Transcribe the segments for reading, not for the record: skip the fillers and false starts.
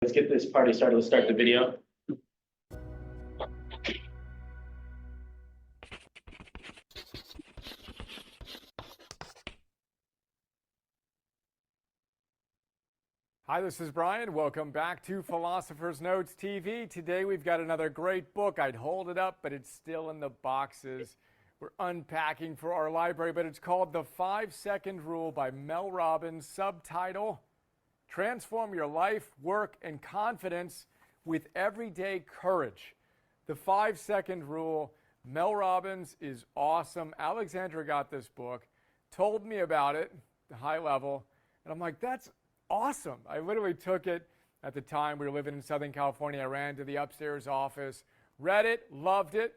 Let's get this party started. Let's start the video. Hi, this is Brian. Welcome back to Philosopher's Notes TV. Today we've got another great book. I'd hold it up, but it's still in the boxes. We're unpacking for our library, but it's called The 5-Second Rule by Mel Robbins. Subtitle, Transform Your Life, Work, and Confidence with Everyday Courage. The 5-Second Rule. Mel Robbins is awesome. Alexandra got this book, told me about it, the high level, and I'm like, that's awesome. I literally took it at the time. We were living in Southern California. I ran to the upstairs office, read it, loved it,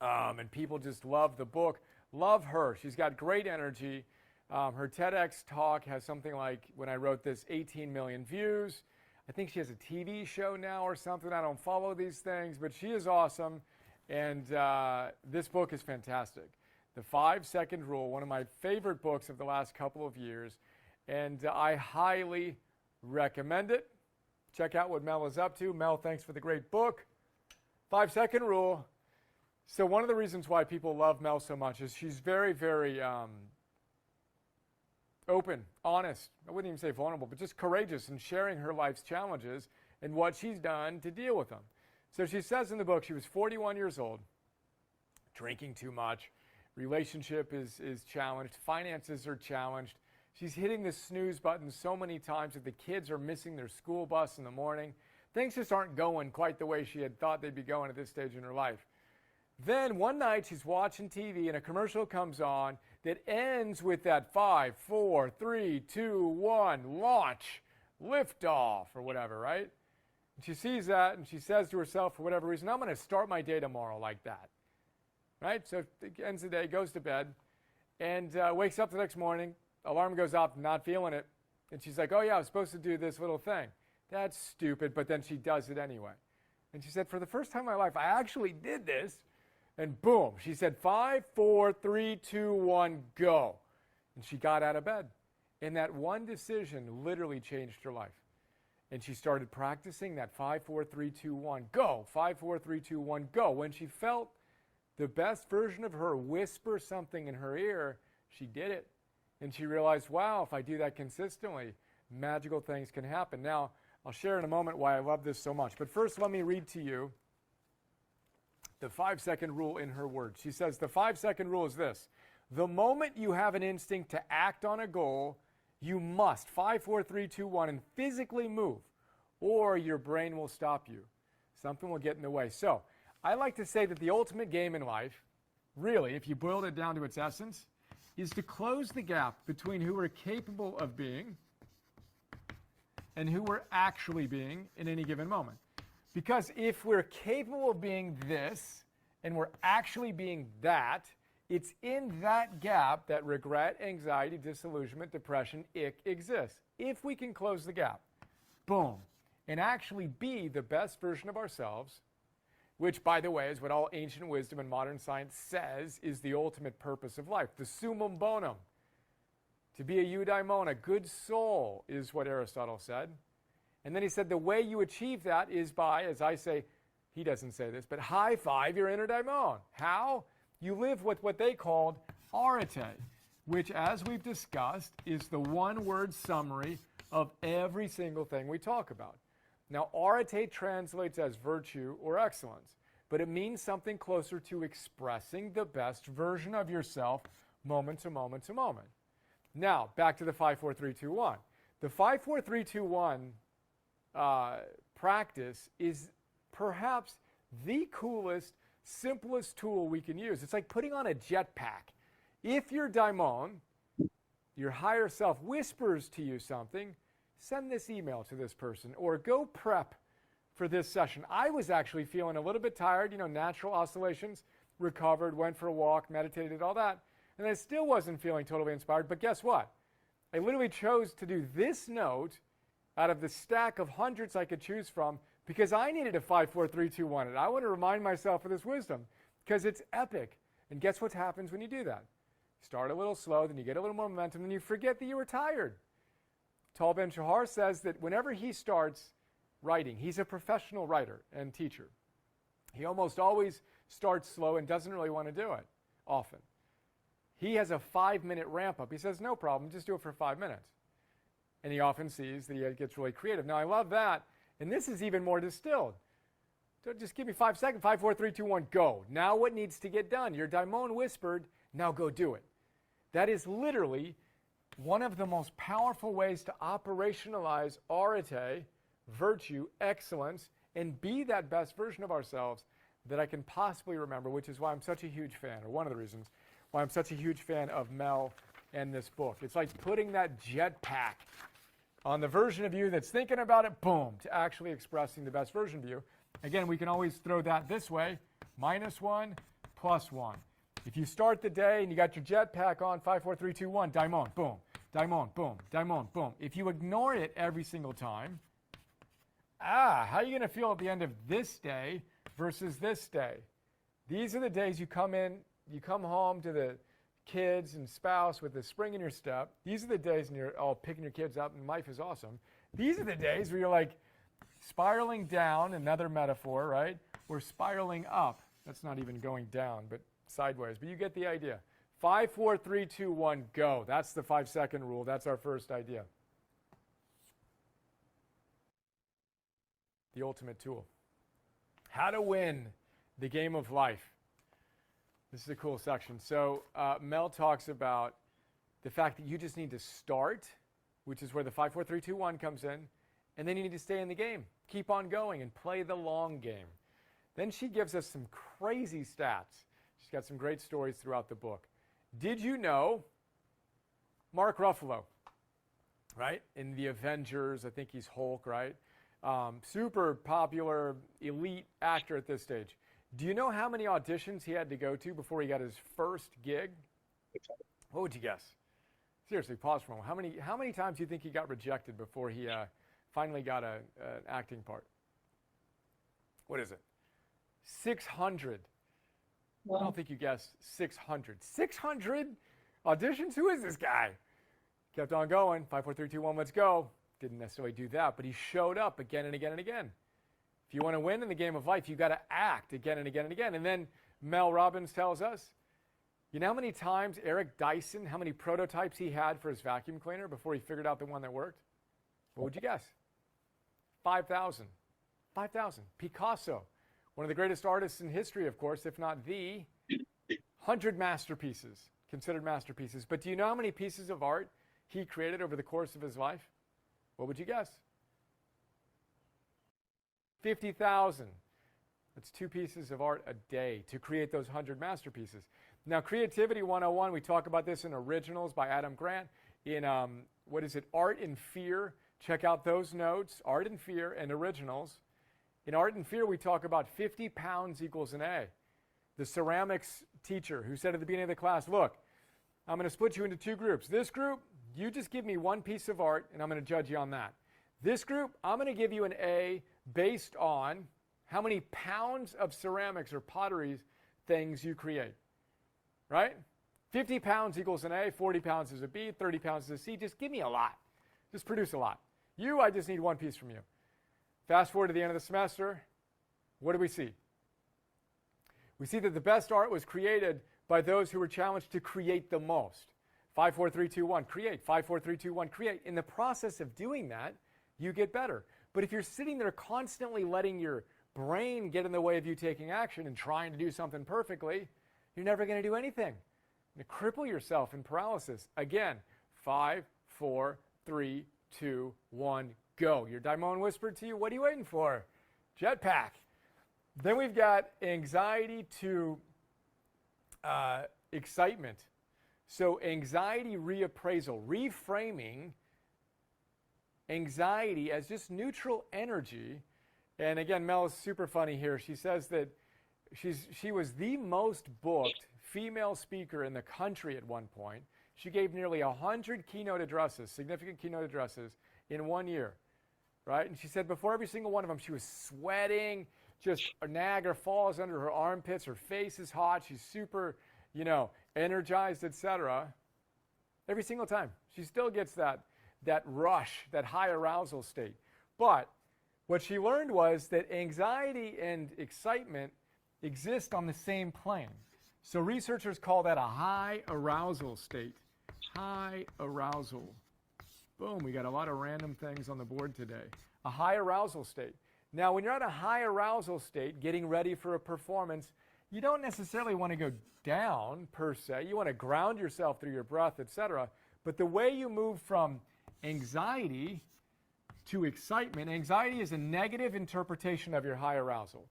and people just love the book. Love her. She's got great energy. Her TEDx talk has something like, when I wrote this, 18 million views. I think she has a TV show now or something. I don't follow these things, but she is awesome, and this book is fantastic. The 5-Second Rule, one of my favorite books of the last couple of years, and I highly recommend it. Check out what Mel is up to. Mel, thanks for the great book. 5-Second Rule. So one of the reasons why people love Mel so much is she's very, very open, honest. I wouldn't even say vulnerable, but just courageous in sharing her life's challenges and what she's done to deal with them. So she says in the book she was 41 years old, drinking too much, relationship is challenged, finances are challenged. She's hitting the snooze button so many times that the kids are missing their school bus in the morning. Things just aren't going quite the way she had thought they'd be going at this stage in her life. Then one night she's watching TV and a commercial comes on that ends with that 5, 4, 3, 2, 1, launch, liftoff, or whatever, right? And she sees that and she says to herself, for whatever reason, I'm going to start my day tomorrow like that, right? So it ends the day, goes to bed, and wakes up the next morning. Alarm goes off, not feeling it. And she's like, oh yeah, I was supposed to do this little thing. That's stupid, but then she does it anyway. And she said, for the first time in my life, I actually did this. And boom, she said, 5, 4, 3, 2, 1, go. And she got out of bed. And that one decision literally changed her life. And she started practicing that 5, 4, 3, 2, 1, go. 5, 4, 3, 2, 1, go. When she felt the best version of her whisper something in her ear, she did it. And she realized, wow, if I do that consistently, magical things can happen. Now, I'll share in a moment why I love this so much. But first, let me read to you the 5-second rule in her words. She says, the 5-second rule is this. The moment you have an instinct to act on a goal, you must, 5, 4, 3, 2, 1, and physically move, or your brain will stop you. Something will get in the way. So, I like to say that the ultimate game in life, really, if you boiled it down to its essence, is to close the gap between who we're capable of being and who we're actually being in any given moment. Because if we're capable of being this and we're actually being that, it's in that gap that regret, anxiety, disillusionment, depression, ick exists. If we can close the gap, boom, and actually be the best version of ourselves, which, by the way, is what all ancient wisdom and modern science says is the ultimate purpose of life, the summum bonum. To be a eudaimon, a good soul, is what Aristotle said. And then he said the way you achieve that is by, as I say, he doesn't say this, but high five your inner daimon. How? You live with what they called arete, which, as we've discussed, is the one-word summary of every single thing we talk about. Now, arete translates as virtue or excellence, but it means something closer to expressing the best version of yourself moment to moment to moment. Now, back to the 5, 4, 3, 2, 1. The 5, 4, 3, 2, 1 practice is perhaps the coolest, simplest tool we can use. It's like putting on a jetpack. If your daimon, your higher self, whispers to you something, send this email to this person or go prep for this session. I was actually feeling a little bit tired, natural oscillations, recovered, went for a walk, meditated, all that, and I still wasn't feeling totally inspired. But guess what? I literally chose to do this note out of the stack of hundreds I could choose from because I needed a 5, 4, 3, 2, 1. And I want to remind myself of this wisdom because it's epic. And guess what happens when you do that? Start a little slow, then you get a little more momentum, then you forget that you were tired. Tal Ben-Shahar says that whenever he starts writing. He's a professional writer and teacher. He almost always starts slow and doesn't really want to do it often. He has a 5-minute ramp up. He says, no problem, just do it for 5 minutes. And he often sees that he gets really creative. Now, I love that. And this is even more distilled. So just give me 5 seconds. 5, 4, 3, 2, 1, go. Now what needs to get done? Your daimon whispered, now go do it. That is literally one of the most powerful ways to operationalize arete, virtue, excellence, and be that best version of ourselves that I can possibly remember, which is why I'm such a huge fan, or one of the reasons why I'm such a huge fan of Mel and this book. It's like putting that jetpack on the version of you that's thinking about it, boom, to actually expressing the best version of you. Again, we can always throw that this way, -1, +1. If you start the day and you got your jetpack on, 5, 4, 3, 2, 1, daimon, boom, daimon, boom, daimon, boom. If you ignore it every single time, how are you going to feel at the end of this day versus this day? These are the days you come home to the kids and spouse with the spring in your step. These are the days when you're all picking your kids up and life is awesome. These are the days where you're like spiraling down, another metaphor, right? Or spiraling up. That's not even going down, but sideways. But you get the idea. 5, 4, 3, 2, 1, go. That's the 5-second rule. That's our first idea. The ultimate tool. How to win the game of life. This is a cool section. So Mel talks about the fact that you just need to start, which is where the 5, 4, 3, 2, 1 comes in, and then you need to stay in the game. Keep on going and play the long game. Then she gives us some crazy stats. She's got some great stories throughout the book. Did you know Mark Ruffalo, right? In The Avengers, I think he's Hulk, right? Super popular, elite actor at this stage. Do you know how many auditions he had to go to before he got his first gig? What would you guess? Seriously, pause for a moment. How many times do you think he got rejected before he finally got an acting part? What is it? 600. Wow. I don't think you guessed 600. 600 auditions? Who is this guy? Kept on going. 5, 4, 3, 2, 1, let's go. Didn't necessarily do that, but he showed up again and again and again. If you want to win in the game of life, you've got to act again and again and again. And then Mel Robbins tells us, you know how many times Eric Dyson, how many prototypes he had for his vacuum cleaner before he figured out the one that worked? What would you guess? 5,000. 5,000. Picasso, one of the greatest artists in history, of course, if not the 100 masterpieces, considered masterpieces. But do you know how many pieces of art he created over the course of his life? What would you guess? 50,000. That's 2 pieces of art a day to create those 100 masterpieces. Now, Creativity 101, we talk about this in Originals by Adam Grant. In, Art and Fear. Check out those notes, Art and Fear and Originals. In Art and Fear, we talk about 50 pounds equals an A. The ceramics teacher who said at the beginning of the class, look, I'm going to split you into 2 groups. This group, you just give me 1 piece of art, and I'm going to judge you on that. This group, I'm going to give you an A based on how many pounds of ceramics or pottery things you create, right? 50 pounds equals an A, 40 pounds is a B, 30 pounds is a C. Just give me a lot. Just produce a lot. You, I just need 1 piece from you. Fast forward to the end of the semester, what do we see? We see that the best art was created by those who were challenged to create the most. 5, 4, 3, 2, 1, create. 5, 4, 3, 2, 1, create. In the process of doing that, you get better. But if you're sitting there constantly letting your brain get in the way of you taking action and trying to do something perfectly, you're never going to do anything. You cripple yourself in paralysis. Again, 5, 4, 3, 2, 1, go. Your daimon whispered to you, what are you waiting for? Jetpack. Then we've got anxiety to excitement. So anxiety reappraisal, reframing anxiety as just neutral energy. And again, Mel is super funny here. She says that she was the most booked female speaker in the country at one point. She gave nearly 100 keynote addresses, significant keynote addresses, in 1 year, right? And she said before every single one of them, she was sweating, just Niagara Falls under her armpits, her face is hot, she's super, energized, etc. Every single time. She still gets that rush, that high arousal state. But what she learned was that anxiety and excitement exist on the same plane. So researchers call that a high arousal state. High arousal. Boom, we got a lot of random things on the board today. A high arousal state. Now, when you're at a high arousal state, getting ready for a performance, you don't necessarily want to go down per se. You want to ground yourself through your breath, etc. But the way you move from anxiety to excitement, anxiety is a negative interpretation of your high arousal.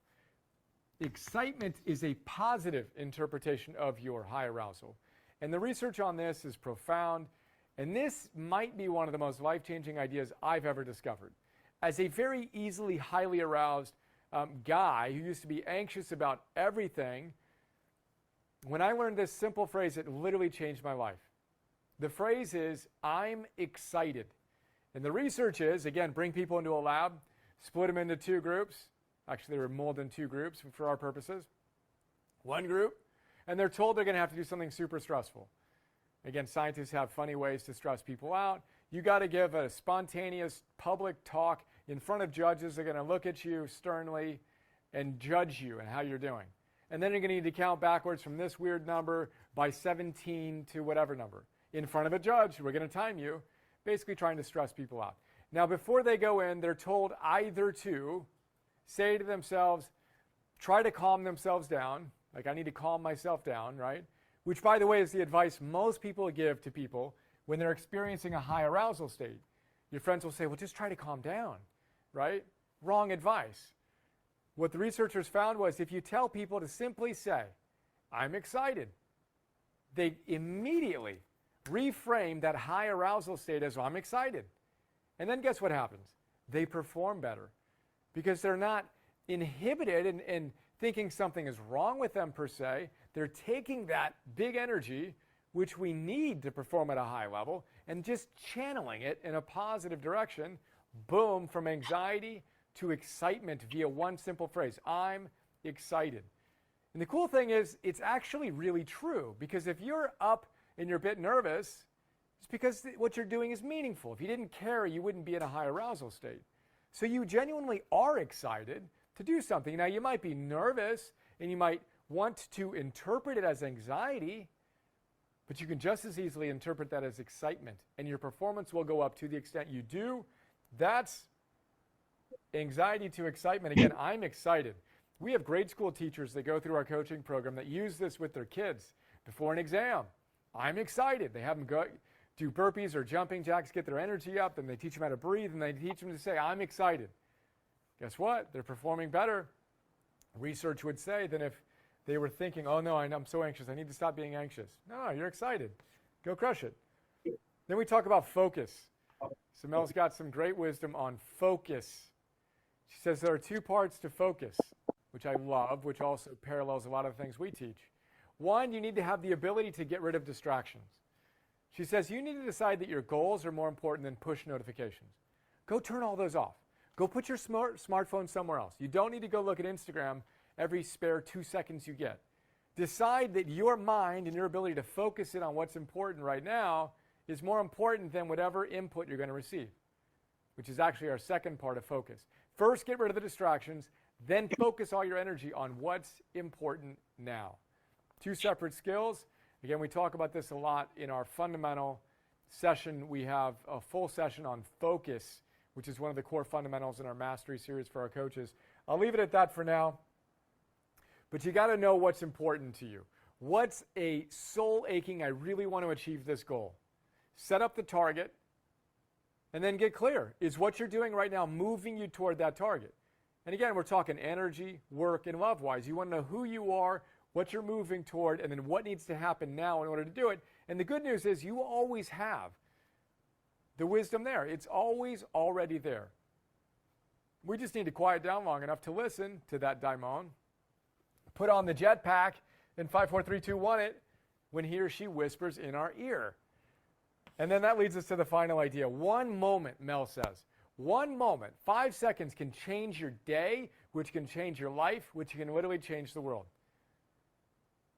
Excitement is a positive interpretation of your high arousal. And the research on this is profound. And this might be one of the most life-changing ideas I've ever discovered. As a very easily highly aroused guy who used to be anxious about everything, when I learned this simple phrase, it literally changed my life. The phrase is, I'm excited. And the research is, again, bring people into a lab, split them into two groups. Actually, they were more than two groups for our purposes. One group, and they're told they're going to have to do something super stressful. Again, scientists have funny ways to stress people out. You got to give a spontaneous public talk in front of judges. They're going to look at you sternly and judge you and how you're doing. And then you're going to need to count backwards from this weird number by 17 to whatever number. In front of a judge, we're going to time you, basically trying to stress people out. Now, before they go in, they're told either to say to themselves, try to calm themselves down. Like, I need to calm myself down, right? Which, by the way, is the advice most people give to people when they're experiencing a high arousal state. Your friends will say, well, just try to calm down, right? Wrong advice. What the researchers found was if you tell people to simply say, I'm excited, they immediately reframe that high arousal state as, well, I'm excited. And then guess what happens? They perform better because they're not inhibited in thinking something is wrong with them per se. They're taking that big energy, which we need to perform at a high level, and just channeling it in a positive direction, boom, from anxiety to excitement via one simple phrase, I'm excited. And the cool thing is, it's actually really true, because if you're up and you're a bit nervous, it's because what you're doing is meaningful. If you didn't care, you wouldn't be in a high arousal state. So you genuinely are excited to do something. Now, you might be nervous, and you might want to interpret it as anxiety, but you can just as easily interpret that as excitement, and your performance will go up to the extent you do. That's anxiety to excitement. Again, I'm excited. We have grade school teachers that go through our coaching program that use this with their kids before an exam. I'm excited. They have them go do burpees or jumping jacks, get their energy up, and they teach them how to breathe, and they teach them to say, I'm excited. Guess what? They're performing better, research would say, than if they were thinking, oh no, I'm so anxious, I need to stop being anxious. No, you're excited. Go crush it. Then we talk about focus. So Mel's got some great wisdom on focus. She says there are two parts to focus, which I love, which also parallels a lot of the things we teach. One, you need to have the ability to get rid of distractions. She says you need to decide that your goals are more important than push notifications. Go turn all those off. Go put your smartphone somewhere else. You don't need to go look at Instagram every spare 2 seconds you get. Decide that your mind and your ability to focus in on what's important right now is more important than whatever input you're going to receive, which is actually our second part of focus. First, get rid of the distractions, then focus all your energy on what's important now. Two separate skills. Again, we talk about this a lot in our fundamental session. We have a full session on focus, which is one of the core fundamentals in our mastery series for our coaches. I'll leave it at that for now. But you got to know what's important to you. What's a soul aching, I really want to achieve this goal? Set up the target and then get clear. Is what you're doing right now moving you toward that target? And again, we're talking energy, work, and love-wise. You want to know who you are, what you're moving toward, and then what needs to happen now in order to do it. And the good news is you always have the wisdom there. It's always already there. We just need to quiet down long enough to listen to that daimon, put on the jetpack, and 5, 4, 3, 2, 1 it when he or she whispers in our ear. And then that leads us to the final idea. One moment, Mel says, 1 moment, 5 seconds can change your day, which can change your life, which can literally change the world.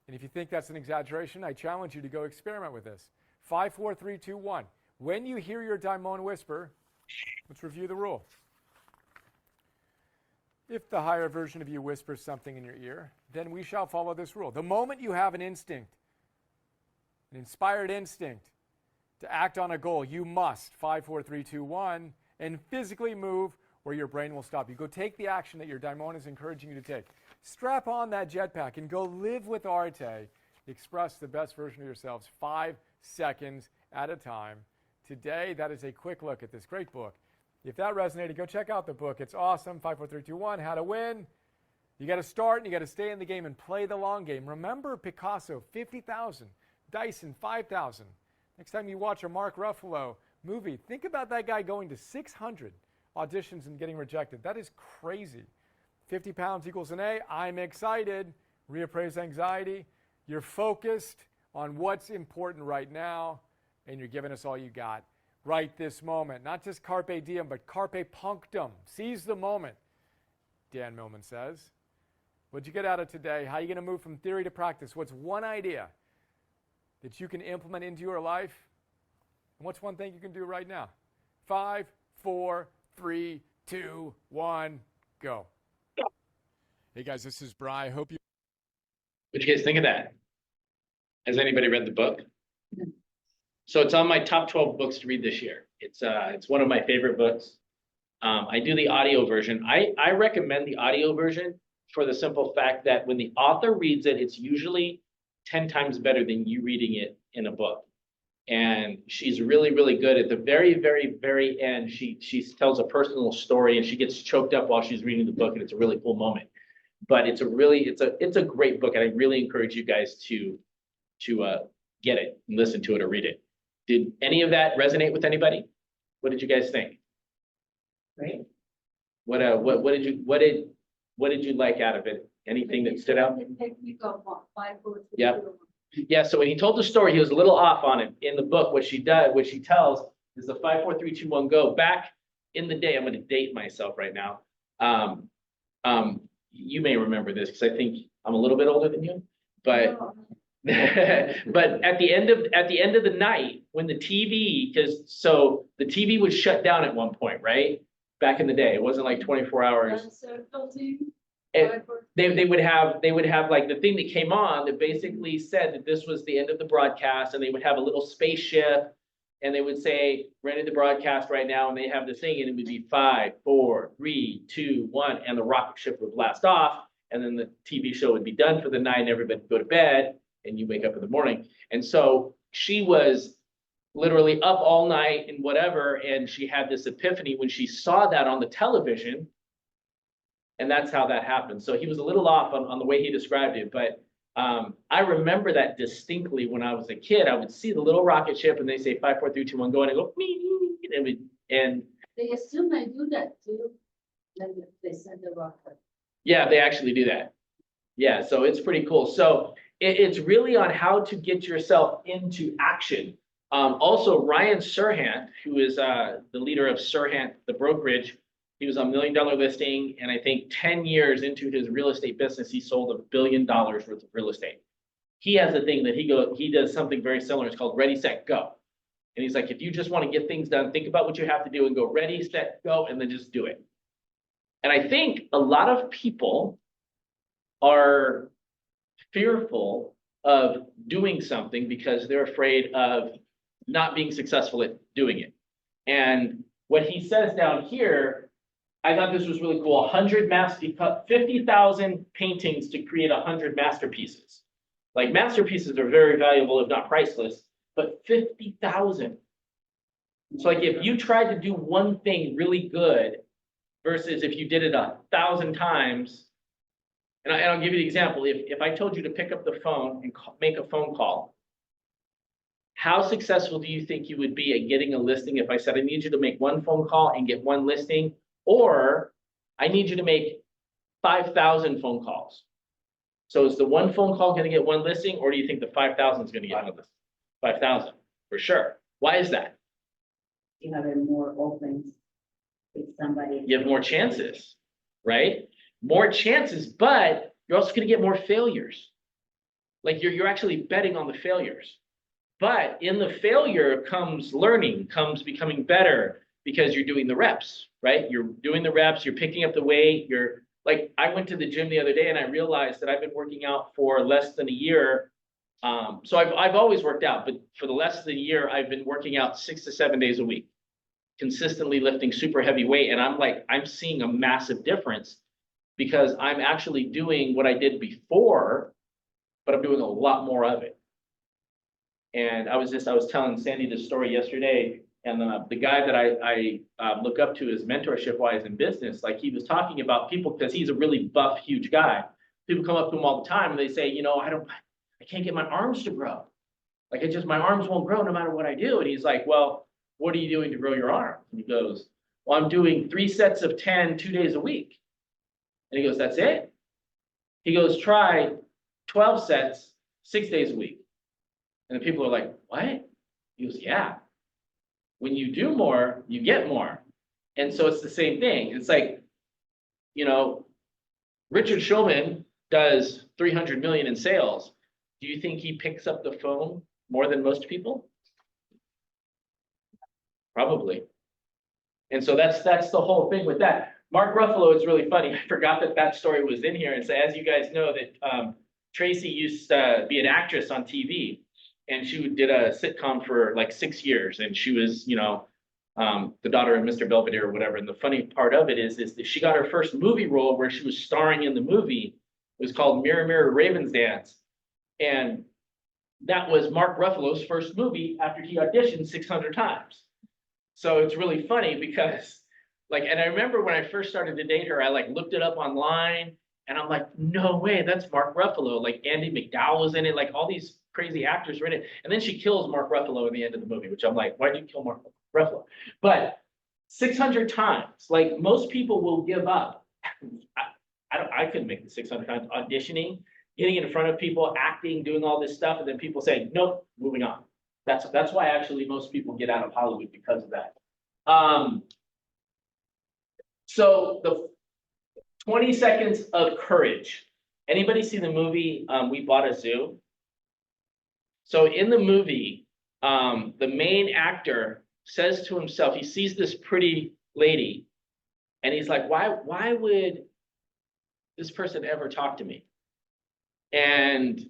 And if you think that's an exaggeration, I challenge you to go experiment with this. 5, 4, 3, 2, 1. When you hear your daimon whisper, let's review the rule. If the higher version of you whispers something in your ear, then we shall follow this rule. The moment you have an instinct, an inspired instinct to act on a goal, you must, 5, 4, 3, 2, 1, and physically move or your brain will stop you. Go take the action that your daimon is encouraging you to take. Strap on that jetpack and go live with Arte. Express the best version of yourselves 5 seconds at a time. Today, that is a quick look at this great book. If that resonated, go check out the book. It's awesome. 5, 4, 3, 2, 1, How to Win. You got to start and you got to stay in the game and play the long game. Remember Picasso, 50,000. Dyson, 5,000. Next time you watch a Mark Ruffalo movie, think about that guy going to 600 auditions and getting rejected. That is crazy. 50 pounds equals an A. I'm excited. Reappraise anxiety. You're focused on what's important right now, and you're giving us all you got right this moment. Not just carpe diem, but carpe punctum. Seize the moment, Dan Millman says. What'd you get out of today? How are you going to move from theory to practice? What's one idea that you can implement into your life? And what's one thing you can do right now? 5, 4, 3, 2, 1, go. Hey guys, this is Bri. Hope you. What'd you guys think of that? Has anybody read the book? So it's on my top 12 books to read this year. It's one of my favorite books. I do the audio version. I recommend the audio version for the simple fact that when the author reads it, it's usually 10 times better than you reading it in a book. And she's really, really good. At the very, very, very end, she tells a personal story and she gets choked up while she's reading the book, and it's a really cool moment. But it's a great book, and I really encourage you guys to get it and listen to it or read it. Did any of that resonate with anybody? What did you guys think? Great. What did you like out of it? Anything that stood out? Yeah. Yeah, so when he told the story, he was a little off on it. In the book, what she tells is the 5, 4, 3, 2, 1, go. Back in the day, I'm going to date myself right now. You may remember this because I think I'm a little bit older than you, but but at the end of the night, when the TV, so the TV was shut down at one point, right? Back in the day, it wasn't like 24 hours. They would have like the thing that came on that basically said that this was the end of the broadcast, and they would have a little spaceship, and they would say, we're ending the broadcast right now, and they have the thing, and it would be 5, 4, 3, 2, 1, and the rocket ship would blast off, and then the TV show would be done for the night, and everybody would go to bed, and you wake up in the morning. And so she was literally up all night and whatever, and she had this epiphany when she saw that on the television. And that's how that happened. So he was a little off on the way he described it, but I remember that distinctly when I was a kid. I would see the little rocket ship and they say 5, 4, 3, 2, 1, go, and I go, and They assume they do that too, then they send the rocket. Yeah, they actually do that. Yeah, so it's pretty cool. So it's really on how to get yourself into action. Also, Ryan Serhant, who is the leader of Serhant, the brokerage, he was on $1 million listing, and I think 10 years into his real estate business, he sold $1 billion worth of real estate. He has a thing that he does something very similar. It's called Ready, Set, Go. And he's like, if you just want to get things done, think about what you have to do and go ready, set, go, and then just do it. And I think a lot of people are fearful of doing something because they're afraid of not being successful at doing it. And what he says down here, I thought this was really cool. 50,000 paintings to create 100 masterpieces. Like, masterpieces are very valuable, if not priceless, but 50,000. So like, if you tried to do one thing really good versus if you did it 1,000 times, and I'll give you the example. If I told you to pick up the phone and make a phone call, how successful do you think you would be at getting a listing if I said, I need you to make one phone call and get one listing, or I need you to make 5,000 phone calls? So is the one phone call going to get one listing, or do you think the 5,000 is going to get one listing? 5,000 for sure. Why is that? You have more opens with somebody. You have more chances, right? More chances, but you're also going to get more failures. Like, you're actually betting on the failures. But in the failure comes learning, comes becoming better, because you're doing the reps, right? You're doing the reps, you're picking up the weight, you're like I went to the gym the other day and I realized that I've been working out for less than a year. So I've always worked out, but for the less than a year, I've been working out 6 to 7 days a week, consistently lifting super heavy weight. And I'm seeing a massive difference because I'm actually doing what I did before, but I'm doing a lot more of it. And I was telling Sandy this story yesterday, and the guy that I look up to as mentorship wise in business, like he was talking about people because he's a really buff, huge guy. People come up to him all the time and they say, I can't get my arms to grow. Like my arms won't grow no matter what I do. And he's like, well, what are you doing to grow your arms? And he goes, well, I'm doing 3 sets of 10, 2 days a week. And he goes, that's it? He goes, try 12 sets, 6 days a week. And the people are like, what? He goes, yeah. When you do more, you get more. And so it's the same thing. It's like, Richard Schulman does 300 million in sales. Do you think he picks up the phone more than most people? Probably. And so that's the whole thing with that. Mark Ruffalo is really funny. I forgot that story was in here. And so as you guys know that Tracy used to be an actress on TV. And she did a sitcom for like 6 years, and she was, the daughter of Mr. Belvedere or whatever. And the funny part of it is that she got her first movie role where she was starring in the movie. It was called Mirror, Mirror, Raven's Dance, and that was Mark Ruffalo's first movie after he auditioned 600 times. So it's really funny because, and I remember when I first started to date her, I looked it up online, and I'm like, no way, that's Mark Ruffalo. Like Andy McDowell was in it, all these crazy actors were in it. And then she kills Mark Ruffalo in the end of the movie, which I'm like, why'd you kill Mark Ruffalo? But 600 times, most people will give up. I couldn't make the 600 times auditioning, getting in front of people, acting, doing all this stuff, and then people say, nope, moving on. That's why actually most people get out of Hollywood because of that. So the 20 seconds of courage. Anybody see the movie We Bought a Zoo? So in the movie, the main actor says to himself, he sees this pretty lady, and he's like, why would this person ever talk to me? And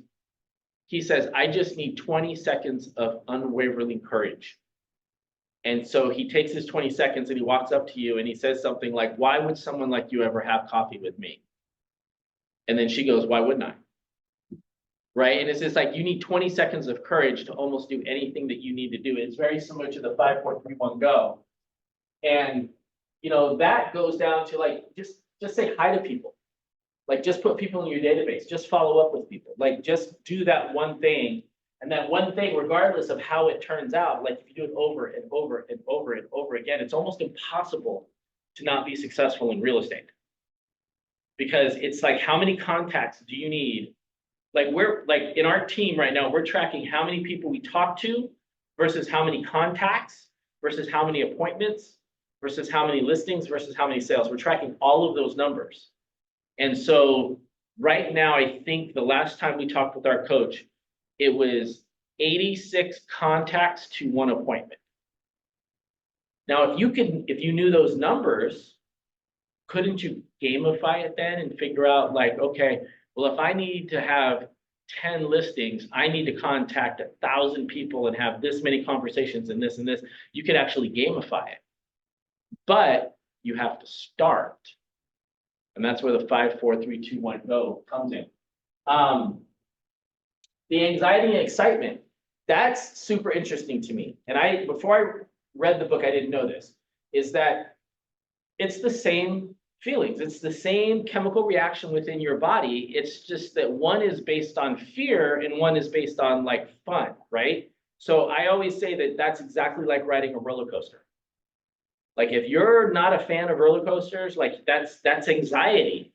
he says, I just need 20 seconds of unwavering courage. And so he takes his 20 seconds and he walks up to you and he says something like, why would someone like you ever have coffee with me? And then she goes, why wouldn't I? Right? And it's just you need 20 seconds of courage to almost do anything that you need to do. It's very similar to the 5, 4, 3, 1, go. And, that goes down to just say hi to people. Just put people in your database, just follow up with people, just do that one thing. And that one thing, regardless of how it turns out, if you do it over and over and over and over again, it's almost impossible to not be successful in real estate. Because it's how many contacts do you need? We're in our team right now, we're tracking how many people we talk to versus how many contacts versus how many appointments versus how many listings versus how many sales. We're tracking all of those numbers. And so right now, I think the last time we talked with our coach, it was 86 contacts to 1 appointment. Now, if you knew those numbers, couldn't you gamify it then and figure out okay, well, if I need to have 10 listings, I need to contact 1,000 people and have this many conversations and this and this. You could actually gamify it, but you have to start. And that's where the 5, 4, 3, 2, 1, go comes in. The anxiety and excitement, that's super interesting to me. And before I read the book, I didn't know this, is that it's the same feelings. It's the same chemical reaction within your body. It's just that one is based on fear and one is based on fun, right? So I always say that that's exactly like riding a roller coaster. If you're not a fan of roller coasters, that's anxiety.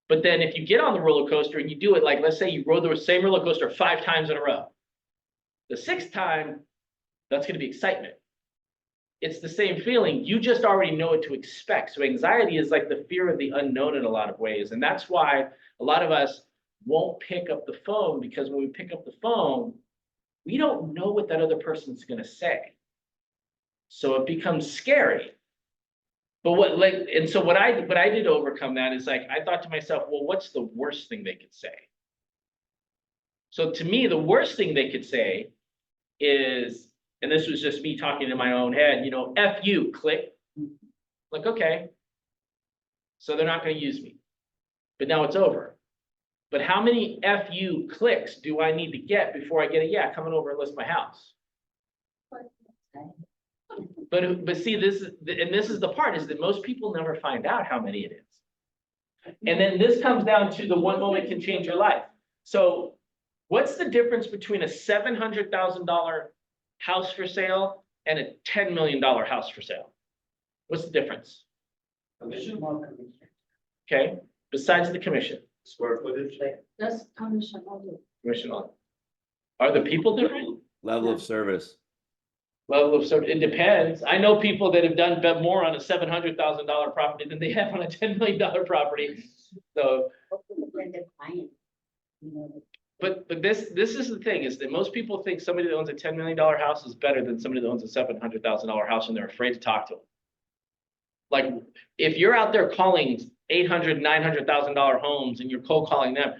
But then if you get on the roller coaster and you do it, let's say you rode the same roller coaster 5 times in a row, the 6th time, that's going to be excitement. It's the same feeling. You just already know what to expect. So anxiety is the fear of the unknown in a lot of ways. And that's why a lot of us won't pick up the phone, because when we pick up the phone, we don't know what that other person's going to say. So it becomes scary. But what I did to overcome that is like, I thought to myself, well, what's the worst thing they could say? So to me, the worst thing they could say is, and this was just me talking in my own head, you know, F you, click. Like, okay. So they're not going to use me. But now it's over. But how many FU clicks do I need to get before I get a yeah, coming over and list my house? But see, this is the part, is that most people never find out how many it is. And then this comes down to the one moment can change your life. So what's the difference between a $700,000 house for sale and a $10 million house for sale? What's the difference? Commission. Okay, besides the commission. Square footage. That's commission only. Commission on. Are the people different? Level of service. Level of service, it depends. I know people that have done more on a $700,000 property than they have on a $10 million property. So, but this is the thing, is that most people think somebody that owns a $10 million house is better than somebody that owns a $700,000 house, and they're afraid to talk to them. Like, if you're out there calling $800,000, $900,000 homes and you're cold calling them,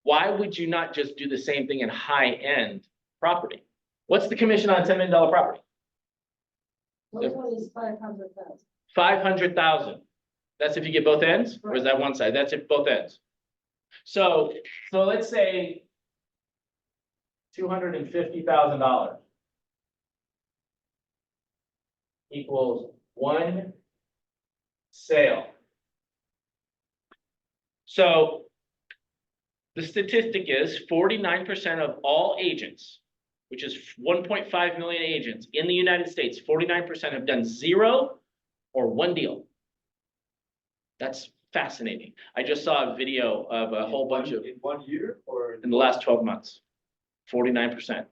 why would you not just do the same thing in high-end property? What's the commission on a $10 million property? Total is 500,000. 500,000. That's if you get both ends, or is that one side? That's if both ends. So let's say $250,000 equals one sale. So the statistic is 49% of all agents, which is 1.5 million agents in the United States, 49% have done 0 or 1 deal. That's fascinating. I just saw a video of a whole bunch of, in 1 year or in the last 12 months, 49%.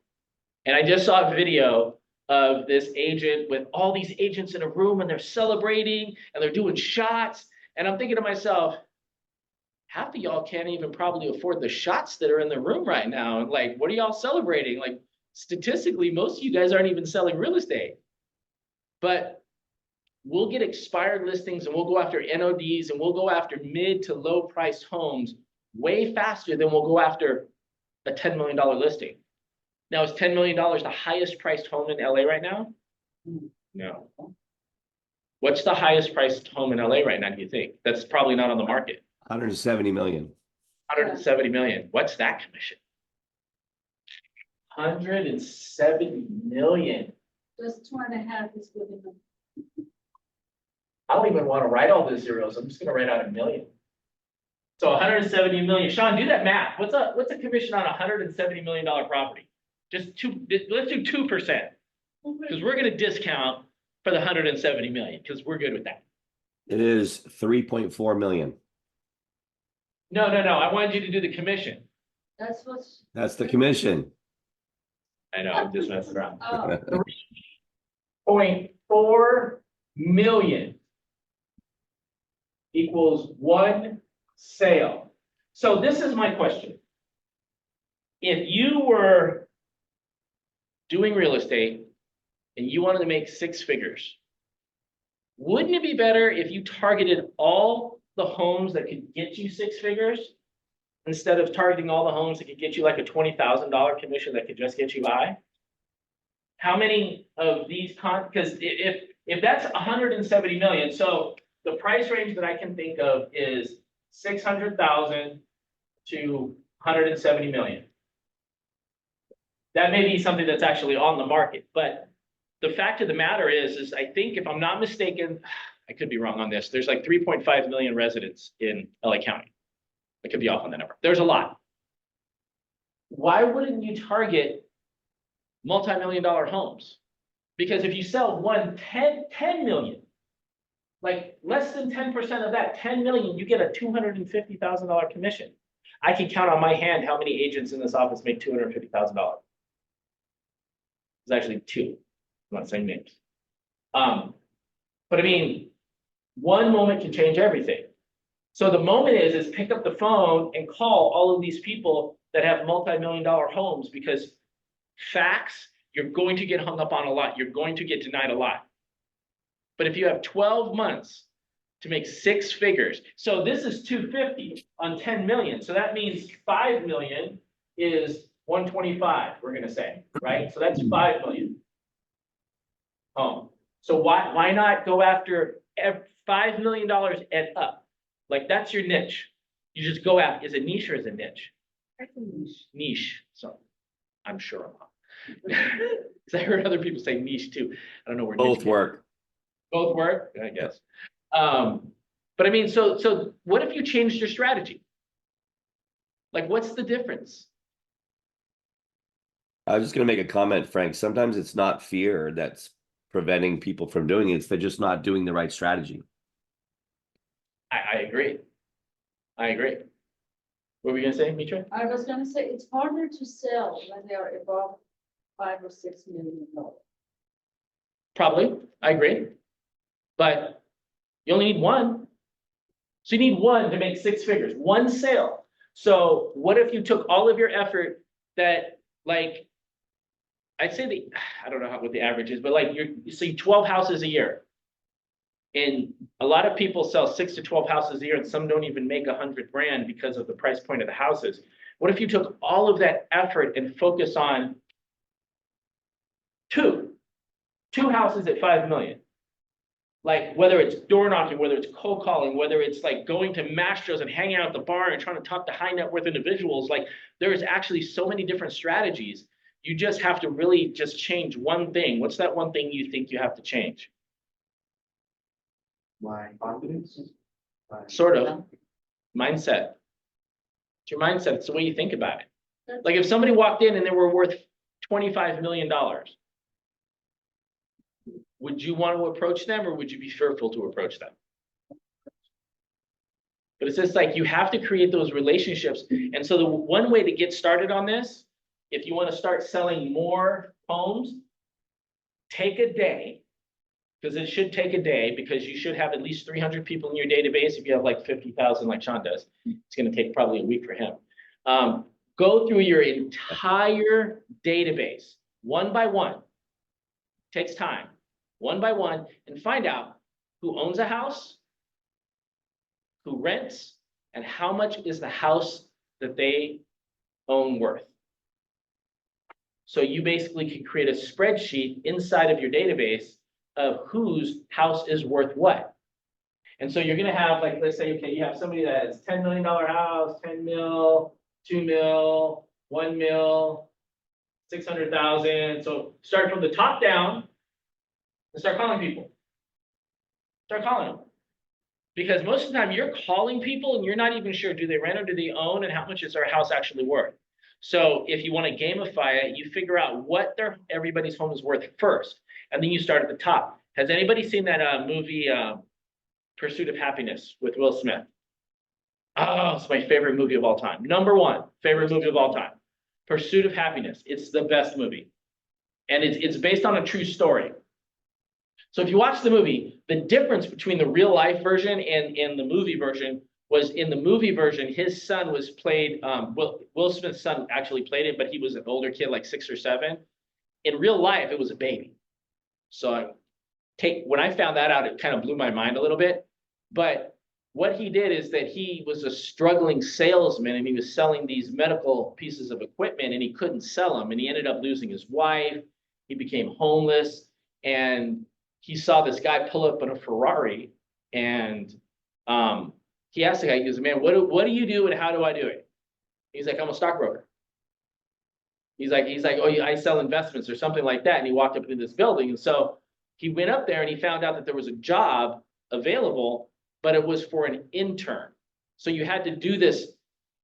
And I just saw a video of this agent with all these agents in a room, and they're celebrating and they're doing shots. And I'm thinking to myself, half of y'all can't even probably afford the shots that are in the room right now. And like, what are y'all celebrating? Like, statistically, most of you guys aren't even selling real estate. But we'll get expired listings, and we'll go after NODs, and we'll go after mid to low priced homes way faster than we'll go after a $10 million listing. Now, is $10 million the highest priced home in LA right now? No. What's the highest priced home in LA right now, do you think? That's probably not on the market. 170 million. 170 million. What's that commission? 170 million. Just 2.5 is good enough. I don't even want to write all the zeros. I'm just going to write out a million. So 170 million. Sean, do that math. What's a commission on a $170 million property? Let's do 2%, because we're going to discount for the 170 million, because we're good with that. It is 3.4 million. No. I wanted you to do the commission. That's what's. That's the commission. I know, I'm just messing around. Oh, 3.4 million equals 1 sale. So this is my question. If you were doing real estate and you wanted to make 6 figures, wouldn't it be better if you targeted all the homes that could get you 6 figures instead of targeting all the homes that could get you like a $20,000 commission that could just get you by? How many of these because if that's 170 million, so the price range that I can think of is 600,000 to 170 million. That may be something that's actually on the market, but the fact of the matter is I think, if I'm not mistaken, I could be wrong on this, there's like 3.5 million residents in LA County. I could be off on the number. There's a lot. Why wouldn't you target multi-million-dollar homes? Because if you sell 10 million, like less than 10% of that, 10 million, you get a $250,000 commission. I can count on my hand how many agents in this office make $250,000. It's actually 2. I'm not saying names. But I mean, one moment can change everything. So the moment is pick up the phone and call all of these people that have multi-million-dollar homes, because facts, you're going to get hung up on a lot. You're going to get denied a lot. But if you have 12 months to make 6 figures, so this is 250 on 10 million. So that means 5 million is 125, we're gonna say, right? So that's 5 million. So why not go after $5 million and up? Like that's your niche. You just go out. Is it niche or is it niche? Niche. So I'm sure I'm not. Because I heard other people say niche too. I don't know where Both niche work. Both work, I guess. But I mean, so what if you changed your strategy? Like, what's the difference? I was just going to make a comment, Frank. Sometimes it's not fear that's preventing people from doing it. It's they're just not doing the right strategy. I agree. I agree. What were we gonna say, Mitra? I was gonna say, it's harder to sell when they are above $5 or $6 million. Probably, I agree. But you only need one. So you need one to make 6 figures, one sale. So what if you took all of your effort that, like, I'd say I don't know what the average is, but like you see 12 houses a year. And a lot of people sell 6 to 12 houses a year, and some don't even make 100 grand because of the price point of the houses. What if you took all of that effort and focus on two houses at 5 million? Like whether it's door knocking, whether it's cold calling, whether it's like going to masters and hanging out at the bar and trying to talk to high net worth individuals, like there's actually so many different strategies. You just have to really just change one thing. What's that one thing you think you have to change? My confidence. Sort of. Mindset. It's your mindset. It's the way you think about it. Like if somebody walked in and they were worth $25 million, would you want to approach them or would you be fearful to approach them? But it's just like you have to create those relationships. And so the one way to get started on this, if you want to start selling more homes, take a day, because it should take a day, because you should have at least 300 people in your database. If you have like 50,000 like Sean does, it's going to take probably a week for him. Go through your entire database, one by one. Takes time, one by one, and find out who owns a house, who rents, and how much is the house that they own worth. So you basically can create a spreadsheet inside of your database of whose house is worth what. And so you're gonna have, like, let's say, okay, you have somebody that has $10 million house, 10 mil, 2 mil, 1 mil, 600,000. So start from the top down and start calling people. Start calling them. Because most of the time you're calling people and you're not even sure, do they rent or do they own, and how much is their house actually worth? So if you want to gamify it, you figure out what everybody's home is worth first, and then you start at the top. Has anybody seen that movie, Pursuit of Happiness with Will Smith? Oh, it's my favorite movie of all time. #1 favorite movie of all time. Pursuit of Happiness. It's the best movie. And it's based on a true story. So if you watch the movie, the difference between the real life version and the movie version was, in the movie version, his son was played, Will Smith's son actually played it, but he was an older kid, like 6 or 7. In real life, it was a baby. So when I found that out, it kind of blew my mind a little bit. But what he did is that he was a struggling salesman, and he was selling these medical pieces of equipment, and he couldn't sell them. And he ended up losing his wife. He became homeless, and he saw this guy pull up in a Ferrari, and he asked the guy, he goes, man, what do you do and how do I do it? He's like, I'm a stockbroker. He's like, oh, I sell investments or something like that. And he walked up into this building. And so he went up there and he found out that there was a job available, but it was for an intern. So you had to do this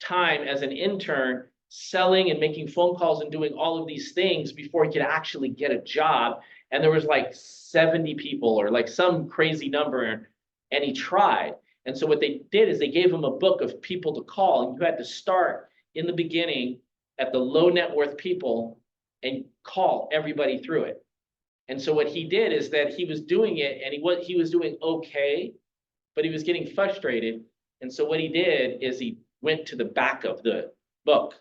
time as an intern, selling and making phone calls and doing all of these things before he could actually get a job. And there was like 70 people or like some crazy number, and he tried. And so what they did is they gave him a book of people to call, and you had to start in the beginning at the low net worth people and call everybody through it. And so what he did is that he was doing it, and he was doing okay, but he was getting frustrated. And so what he did is he went to the back of the book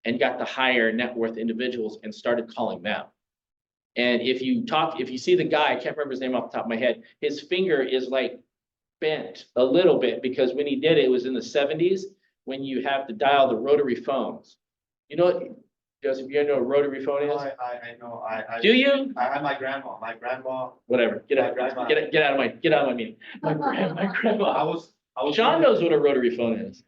and got the higher net worth individuals and started calling them. And if you see the guy, I can't remember his name off the top of my head, his finger is like bent a little bit because when he did it, it was in the 70s when you have to dial the rotary phones. You know what, Joseph, you know what a rotary phone is? I know, Do you? I had my grandma. Whatever, get out, grandma. get out of my meeting. My grandma. I was. Sean knows what a rotary phone is.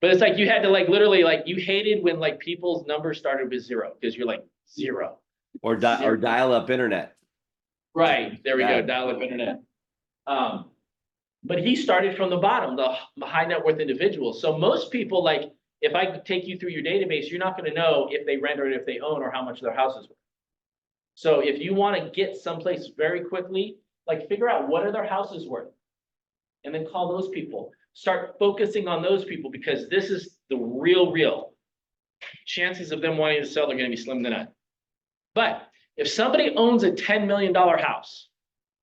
But it's like you had to like literally like you hated when like people's numbers started with 0 because you're like 0. Or dial up internet. Right, there we go, Yeah. dial-up internet. But he started from the bottom, the high net worth individual. So most people, like, if I take you through your database, you're not gonna know if they rent or if they own or how much their house is worth. So if you wanna get someplace very quickly, like figure out what are their houses worth. And then call those people. Start focusing on those people because this is the real. Chances of them wanting to sell are gonna be slim to none. But if somebody owns a $10 million house,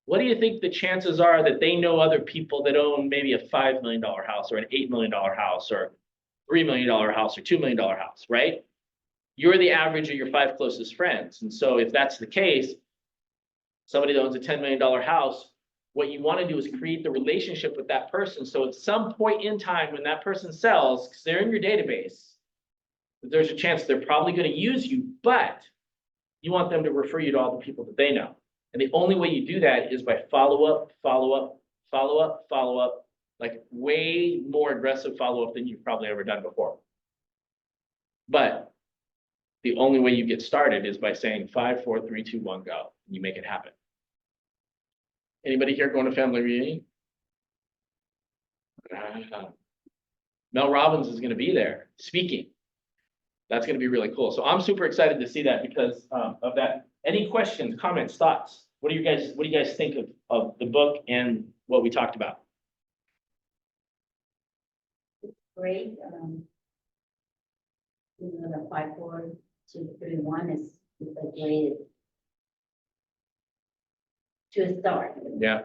what do you think the chances are that they know other people that own maybe a $5 million house or an $8 million house or $3 million house or $2 million house, right? You're the average of your 5 closest friends. And so if that's the case, somebody that owns a $10 million house, what you want to do is create the relationship with that person. So at some point in time when that person sells, because they're in your database, there's a chance they're probably going to use you, but you want them to refer you to all the people that they know. And the only way you do that is by follow up, like way more aggressive follow-up than you've probably ever done before. But the only way you get started is by saying 5, 4, 3, 2, 1, go. And you make it happen. Anybody here going to family reunion? Mel Robbins is going to be there speaking. That's going to be really cool. So I'm super excited to see that because of that. Any questions, comments, thoughts? What do you guys think of the book and what we talked about? Great. The 5, 4, 2, 3, 1 is a great to start. Yeah.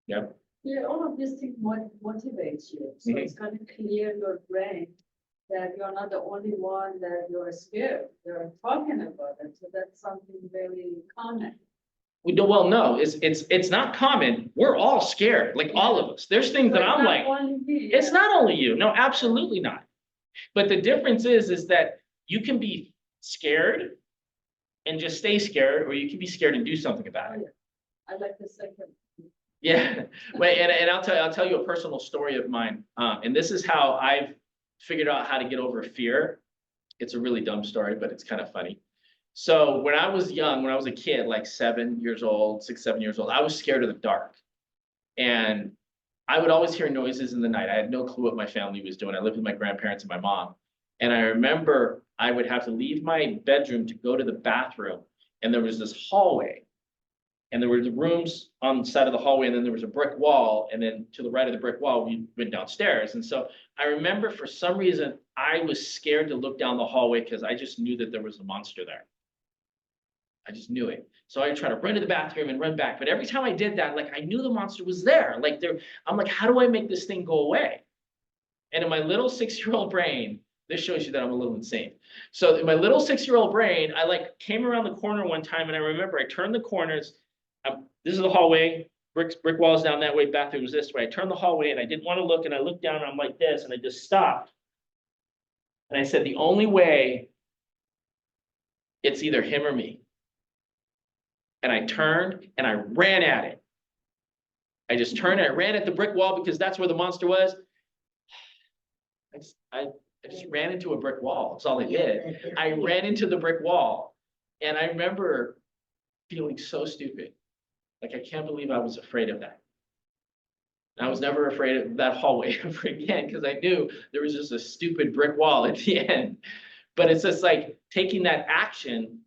Yeah, all of these things motivates you. So it's going to clear your brain that you're not the only one that you're scared. You're talking about it. So that's something very common. Well, no, it's not common. We're all scared, like all of us. There's things that I'm like, it's not only you. No, absolutely not. But the difference is that you can be scared and just stay scared, or you can be scared and do something about it. I like the second. Yeah, wait, and I'll tell you a personal story of mine. And this is how I've figured out how to get over fear. It's a really dumb story, but it's kind of funny. So when I was young, when I was a kid, like 7 years old, 6, 7 years old, I was scared of the dark. And I would always hear noises in the night. I had no clue what my family was doing. I lived with my grandparents and my mom. And I remember I would have to leave my bedroom to go to the bathroom. And there was this hallway. And there were the rooms on the side of the hallway, and then there was a brick wall. And then to the right of the brick wall, we went downstairs. And so I remember for some reason, I was scared to look down the hallway because I just knew that there was a monster there. I just knew it. So I tried to run to the bathroom and run back. But every time I did that, like I knew the monster was there. Like I'm like, how do I make this thing go away? And in my little 6-year-old brain, this shows you that I'm a little insane. So in my little 6-year-old brain, I like came around the corner one time, and I remember I turned the corners. This is the hallway, brick walls down that way, bathroom was this way. I turned the hallway and I didn't want to look, and I looked down and I'm like this, and I just stopped. And I said, the only way, it's either him or me. And I turned and I ran at it. I just turned and I ran at the brick wall because that's where the monster was. I just ran into a brick wall. That's all I did. I ran into the brick wall. And I remember feeling so stupid. Like, I can't believe I was afraid of that. And I was never afraid of that hallway ever again because I knew there was just a stupid brick wall at the end. But it's just like taking that action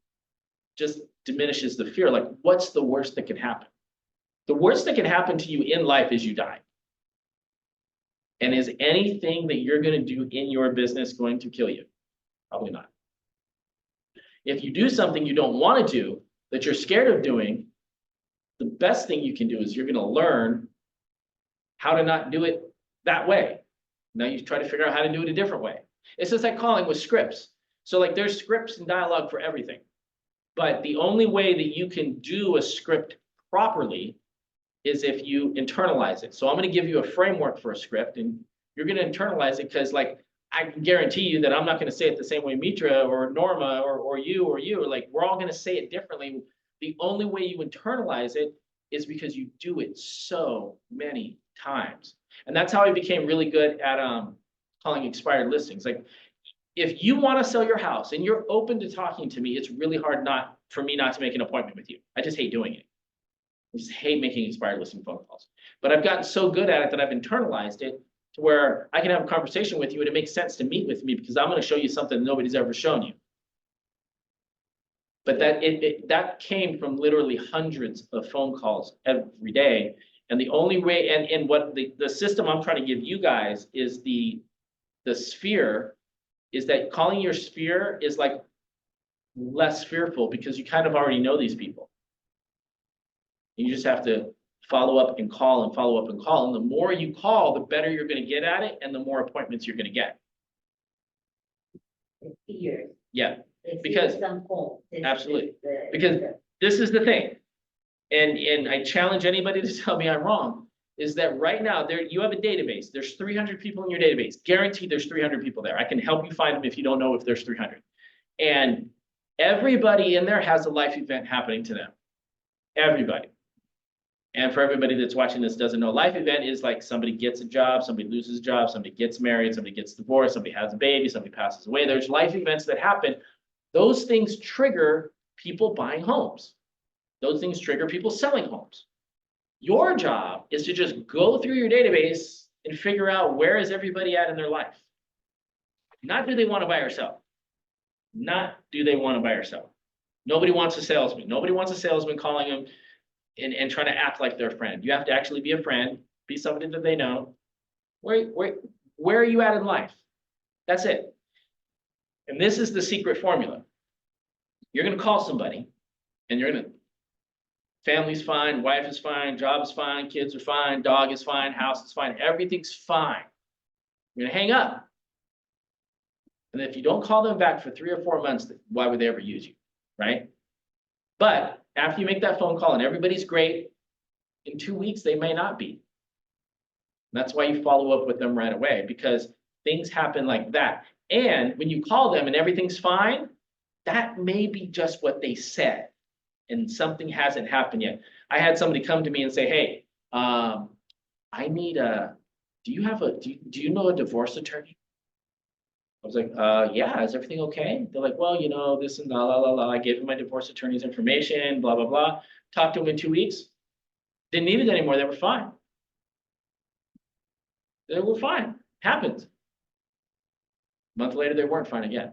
just diminishes the fear. Like, what's the worst that can happen? The worst that can happen to you in life is you die. And is anything that you're going to do in your business going to kill you? Probably not. If you do something you don't want to do, that you're scared of doing, the best thing you can do is you're going to learn how to not do it that way. Now you try to figure out how to do it a different way. It's just like calling with scripts. So like there's scripts and dialogue for everything. But the only way that you can do a script properly is if you internalize it. So I'm going to give you a framework for a script, and you're going to internalize it because, like, I can guarantee you that I'm not going to say it the same way Mitra or Norma or you. Like, we're all going to say it differently. The only way you internalize it is because you do it so many times. And that's how I became really good at calling expired listings. Like, if you want to sell your house and you're open to talking to me, it's really hard for me not to make an appointment with you. I just hate doing it. I just hate making expired listing phone calls. But I've gotten so good at it that I've internalized it to where I can have a conversation with you and it makes sense to meet with me because I'm going to show you something nobody's ever shown you. But that came from literally hundreds of phone calls every day. And the only way, and what the system I'm trying to give you guys is the sphere, is that calling your sphere is like less fearful because you kind of already know these people. You just have to follow up and call and follow up and call. And the more you call, the better you're going to get at it and the more appointments you're going to get. The fear. Yeah, The because- fears and hope. absolutely. Because this is the thing. And I challenge anybody to tell me I'm wrong, is that right now you have a database. There's 300 people in your database. Guaranteed there's 300 people there. I can help you find them if you don't know if there's 300. And everybody in there has a life event happening to them. Everybody. And for everybody that's watching this doesn't know, life event is like somebody gets a job, somebody loses a job, somebody gets married, somebody gets divorced, somebody has a baby, somebody passes away. There's life events that happen. Those things trigger people buying homes. Those things trigger people selling homes. Your job is to just go through your database and figure out where is everybody at in their life. Not do they want to buy or sell. Not do they want to buy or sell. Nobody wants a salesman. Nobody wants a salesman calling them and trying to act like they're a friend. You have to actually be a friend, be somebody that they know. Where are you at in life? That's it. And this is the secret formula. You're going to call somebody and you're going to, family's fine, wife is fine, job is fine, kids are fine, dog is fine, house is fine, everything's fine. You're going to hang up. And if you don't call them back for 3 or 4 months, why would they ever use you, right? But after you make that phone call and everybody's great, in 2 weeks, they may not be. And that's why you follow up with them right away, because things happen like that. And when you call them and everything's fine, that may be just what they said. And something hasn't happened yet. I had somebody come to me and say, hey, I need do you know a divorce attorney? I was like, yeah, is everything okay? They're like, well, you know, this and la, la, la, la. I gave him my divorce attorney's information, blah, blah, blah. Talked to him in 2 weeks. Didn't need it anymore. They were fine. They were fine. Happened. A month later, they weren't fine again.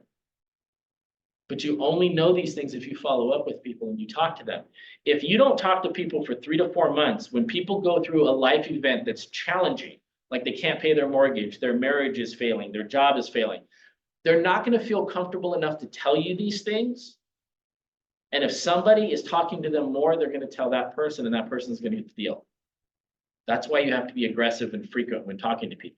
But you only know these things if you follow up with people and you talk to them. If you don't talk to people for 3 to 4 months, when people go through a life event that's challenging, like they can't pay their mortgage, their marriage is failing, their job is failing, they're not going to feel comfortable enough to tell you these things. And if somebody is talking to them more, they're going to tell that person, and that person is going to get the deal. That's why you have to be aggressive and frequent when talking to people.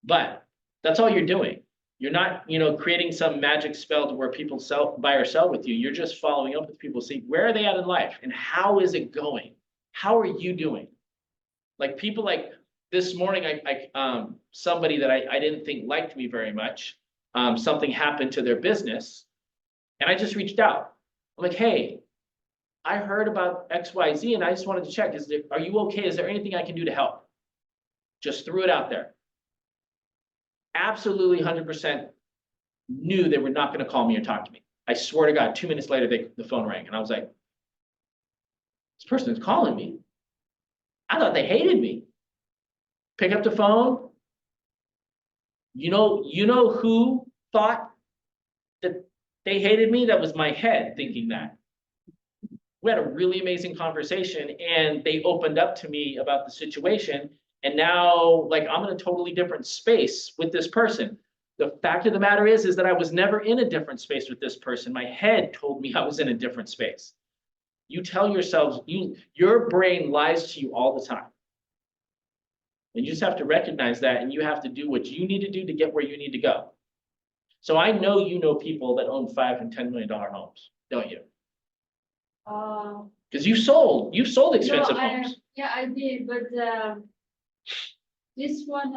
But that's all you're doing. You're not, creating some magic spell to where people buy or sell with you. You're just following up with people, see where are they at in life and how is it going? How are you doing? Like people like this morning, somebody that I didn't think liked me very much, something happened to their business, and I just reached out. I'm like, hey, I heard about XYZ, and I just wanted to check. Are you okay? Is there anything I can do to help? Just threw it out there. Absolutely 100% knew they were not going to call me or talk to me. I swear to God, 2 minutes later, the phone rang, and I was like, this person is calling me. I thought they hated me. Pick up the phone. You know who thought that they hated me? That was my head thinking that. We had a really amazing conversation, and they opened up to me about the situation. And now, like, I'm in a totally different space with this person. The fact of the matter is that I was never in a different space with this person. My head told me I was in a different space. You tell yourselves, your brain lies to you all the time. And you just have to recognize that, and you have to do what you need to do to get where you need to go. So I know you know people that own $5 and $10 million homes, don't you? Because you've sold expensive homes. Yeah, I did, but, this one,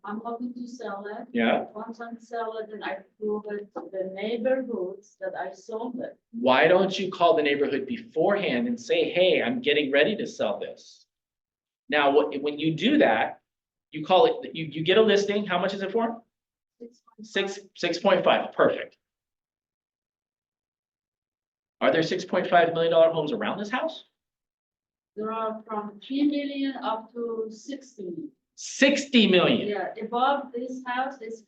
I'm hoping to sell it. Yeah. Once I sell it, then I prove it to the neighborhoods that I sold it. Why don't you call the neighborhood beforehand and say, hey, I'm getting ready to sell this? Now, when you do that, you call it, you get a listing. How much is it for? 6.5, perfect. Are there $6.5 million homes around this house? There are from 3 million up to 60 million. 60 million. Yeah, above this house is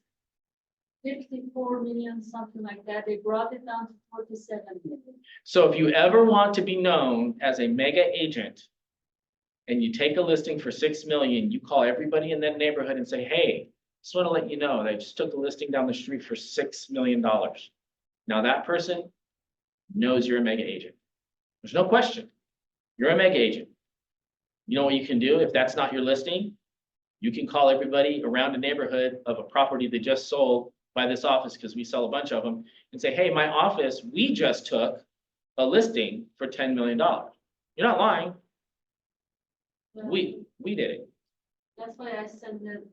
54 million, something like that. They brought it down to 47 million. So if you ever want to be known as a mega agent and you take a listing for 6 million, you call everybody in that neighborhood and say, hey, just want to let you know that I just took a listing down the street for $6 million. Now that person knows you're a mega agent. There's no question. You're a mega agent. You know what you can do if that's not your listing? You can call everybody around the neighborhood of a property that just sold by this office, because we sell a bunch of them, and say, hey, my office, we just took a listing for $10 million. You're not lying. Yeah. We did it. That's why I sent them,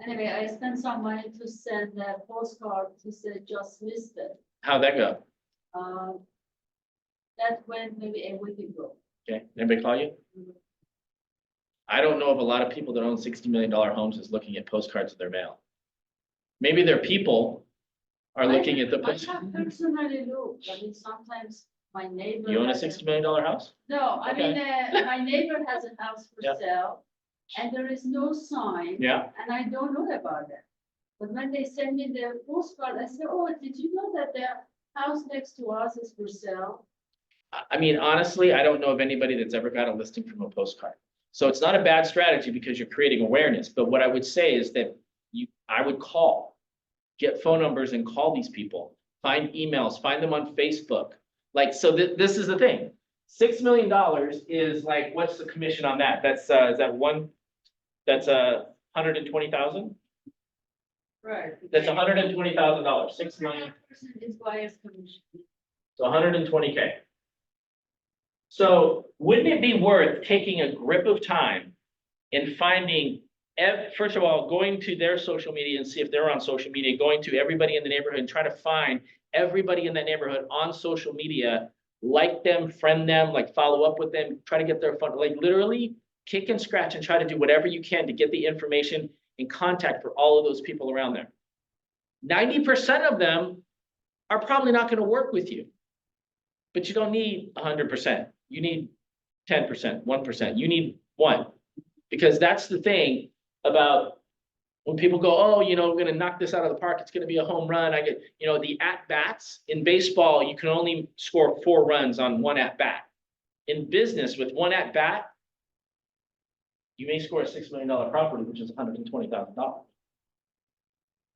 anyway, I spent some money to send a postcard to say just listed. How'd that go? That went maybe a week ago. Okay, anybody call you? I don't know if a lot of people that own $60 million homes is looking at postcards in their mail. Maybe their people are looking at the I postcard. have personally looked, I mean, sometimes my neighbor. You own a has $60 million house? No, I Okay. mean, my neighbor has a house for Yeah. sale, and there is no sign. Yeah. And I don't know about it. But when they send me their postcard, I say, oh, did you know that the house next to us is for sale? I mean, honestly, I don't know of anybody that's ever got a listing from a postcard. So it's not a bad strategy because you're creating awareness. But what I would say is that I would call, get phone numbers and call these people, find emails, find them on Facebook. Like, so this is the thing. $6 million is like, what's the commission on that? That's, is that that's 120,000? Right. That's $120,000, 6 million. Person is buyer's commission. So 120K. So wouldn't it be worth taking a grip of time and finding, first of all, going to their social media and see if they're on social media, going to everybody in the neighborhood and try to find everybody in that neighborhood on social media, like them, friend them, like follow up with them, try to get their phone, like literally kick and scratch and try to do whatever you can to get the information and contact for all of those people around there. 90% of them are probably not going to work with you, but you don't need 100%. You need 10%, 1%. You need 1, because that's the thing about when people go, oh, you know, we're going to knock this out of the park. It's going to be a home run. I get, you know, the at-bats in baseball, you can only score 4 runs on 1 at-bat. In business, with 1 at-bat, you may score a $6 million property, which is $120,000.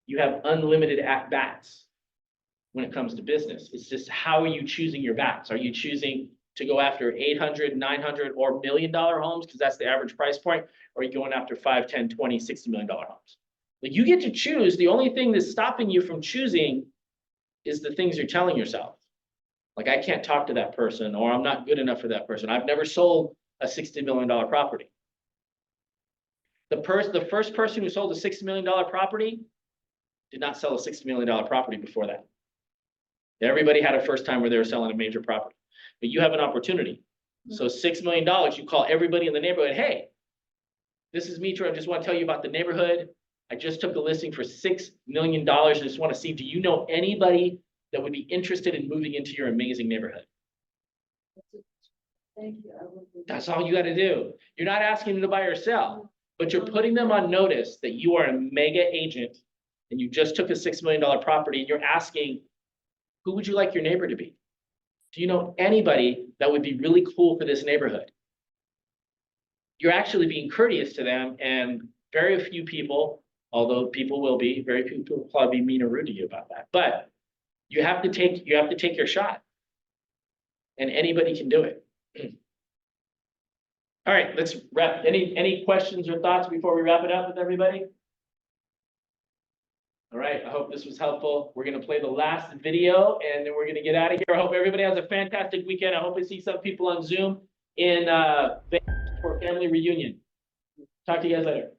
You have unlimited at-bats when it comes to business. It's just, how are you choosing your bats? Are you choosing to go after 800, 900, or $1 million homes, because that's the average price point, or are you going after 5, 10, 20, $60 million homes? Like, you get to choose. The only thing that's stopping you from choosing is the things you're telling yourself. Like, I can't talk to that person, or I'm not good enough for that person. I've never sold a $60 million property. The first person who sold a $60 million property did not sell a $60 million property before that. Everybody had a first time where they were selling a major property. But you have an opportunity. So $6 million, you call everybody in the neighborhood, hey, this is Mitra. I just want to tell you about the neighborhood. I just took a listing for $6 million. I just want to see, do you know anybody that would be interested in moving into your amazing neighborhood? Thank you. I will do that. That's all you got to do. You're not asking them to buy or sell, but you're putting them on notice that you are a mega agent and you just took a $6 million property, and you're asking, who would you like your neighbor to be? Do you know anybody that would be really cool for this neighborhood? You're actually being courteous to them, and very few people, although people will be, very few people will probably be mean or rude to you about that. But you have to take your shot, and anybody can do it. All right, let's wrap. Any questions or thoughts before we wrap it up with everybody? All right, I hope this was helpful. We're gonna play the last video and then we're gonna get out of here. I hope everybody has a fantastic weekend. I hope to see some people on Zoom in for family reunion. Talk to you guys later.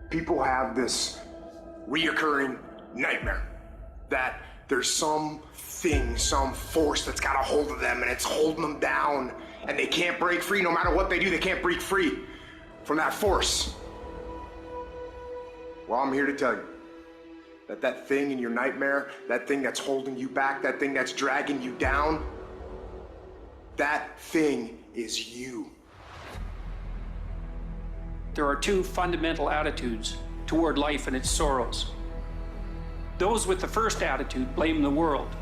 People have this reoccurring nightmare that there's some thing, some force that's got a hold of them and it's holding them down and they can't break free. No matter what they do, they can't break free from that force. Well, I'm here to tell you that that thing in your nightmare, that thing that's holding you back, that thing that's dragging you down, that thing is you. There are two fundamental attitudes toward life and its sorrows. Those with the first attitude blame the world.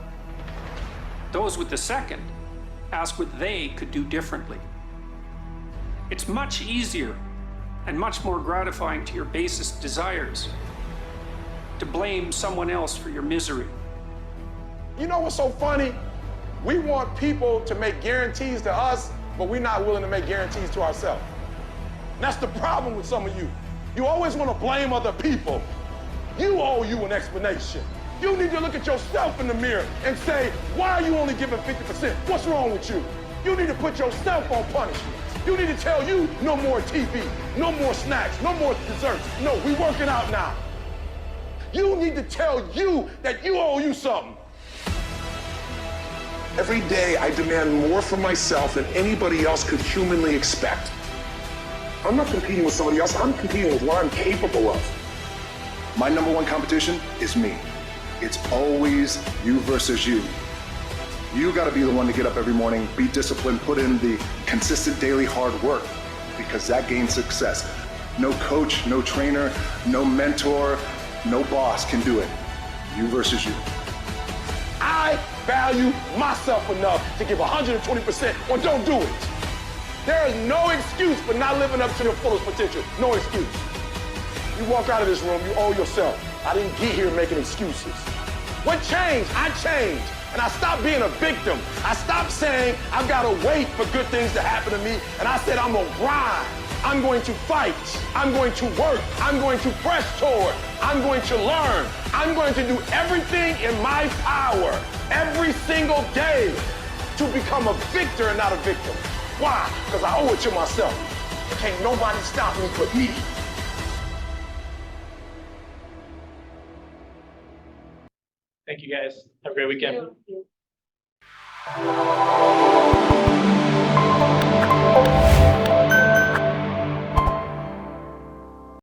Those with the second ask what they could do differently. It's much easier and much more gratifying to your basest desires to blame someone else for your misery. You know what's so funny? We want people to make guarantees to us, but we're not willing to make guarantees to ourselves. And that's the problem with some of you. You always want to blame other people. You owe you an explanation. You need to look at yourself in the mirror and say, why are you only giving 50%? What's wrong with you? You need to put yourself on punishment. You need to tell you no more TV, no more snacks, no more desserts. No, we working out now. You need to tell you that you owe you something. Every day I demand more from myself than anybody else could humanly expect. I'm not competing with somebody else, I'm competing with what I'm capable of. My number one competition is me. It's always you versus you. You gotta be the one to get up every morning, be disciplined, put in the consistent daily hard work, because that gains success. No coach, no trainer, no mentor, no boss can do it. You versus you. I value myself enough to give 120% or don't do it. There is no excuse for not living up to your fullest potential. No excuse. You walk out of this room, you owe yourself. I didn't get here making excuses. What changed? I changed. And I stopped being a victim. I stopped saying I've got to wait for good things to happen to me. And I said I'm going to grind. I'm going to fight. I'm going to work. I'm going to press toward. I'm going to learn. I'm going to do everything in my power every single day to become a victor and not a victim. Why? Because I owe it to myself. Can't nobody stop me but me. Thank you guys. Have a great weekend. Thank you.